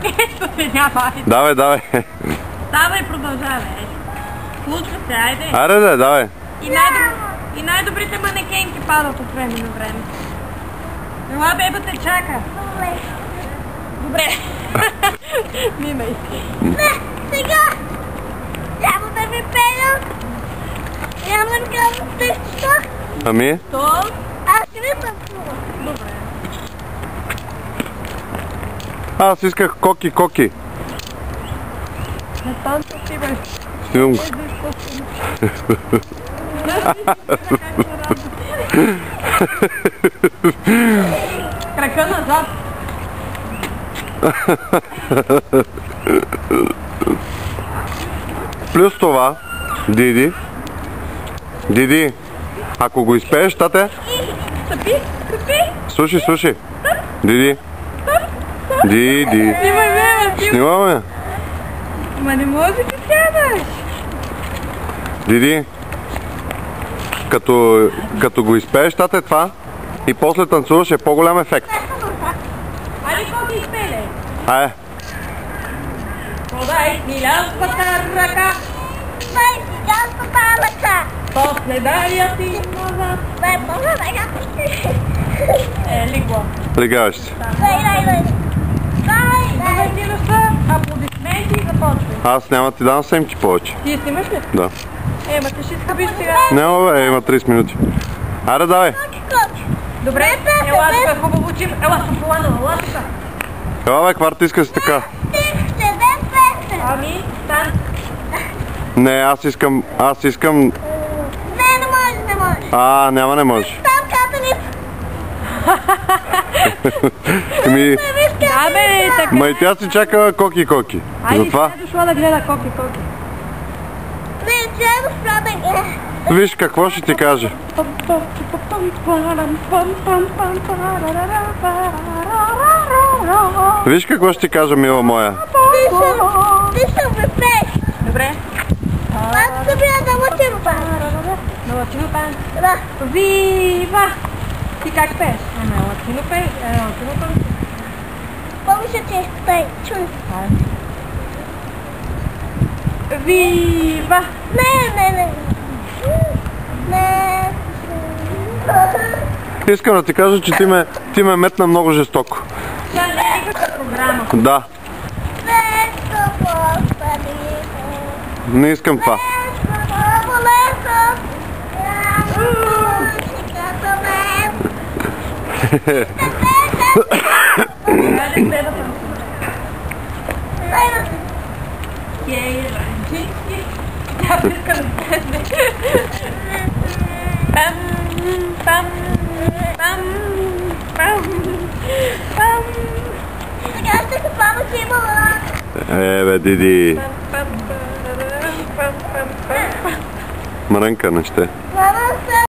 Ето се, няма. Давай, давай. Давай, продължавай. Случва се, айде. Аре, давай. И най-добрите манекенки падат от време на време. Ела, беба те чака. Добре. Мимай. Не, сега. Няма да ви пея. Няма да кажа що. Ами? То? Аз ще ви танцувам. Добре. Аз исках коки. Не танцуваш ти, бе. Снимам го. Крака назад. Плюс това, Диди, ако го изпееш, тате, Стъпи. слушай, Диди, Снимай ме, снимаме, Ма не може да сядаш. Диди, като го изпееш, тате, това, и после танцуваш, е по-голям ефект. Али какво ти изпеле? Ай, Подай ми лявата ръка, Дай си газата ръка. после дай я си назад. Дай мога да я. Лиго. легаваш се. Дай. Давай ти неща, аплодисменти и започвай. Аз няма ти дам 7 повече. Ти снимаш ли? Да. Ма ти ще изкъпиш сега. Няма бе, има 30 минути. Аре, давай. Добре, ела тук, хубаво учим. Ела съм полана, ела тук. Ела бе, кварта иска си така. Ами, стан. Не, аз искам... Не може. Няма, не можеш. Там катани. Ами, Да бе, така. ма и тя си чака коки. Айде, Затова, сега дошла да гледа коки. Не, че е в виж какво ще ти каже. Виж какво ще ти кажа, мила моя. Ти ще ме пееш. Добре. Аз ще бия да мъчим пан. На латино пан. Да. Вива! Ти как пееш? На латино пееш? Латино пан. Помисля, че стай. Чуй. Вива! Не. Искам да ти кажа, че ти ме метна много жестоко. Това не е никаква програма. Да, не искам това. Хайде, гледа там. Ранчински. Тя иска да гледа. Пам. Сега ще се пама, че имала. Бе, Диди. Мрънка не ще. Мама,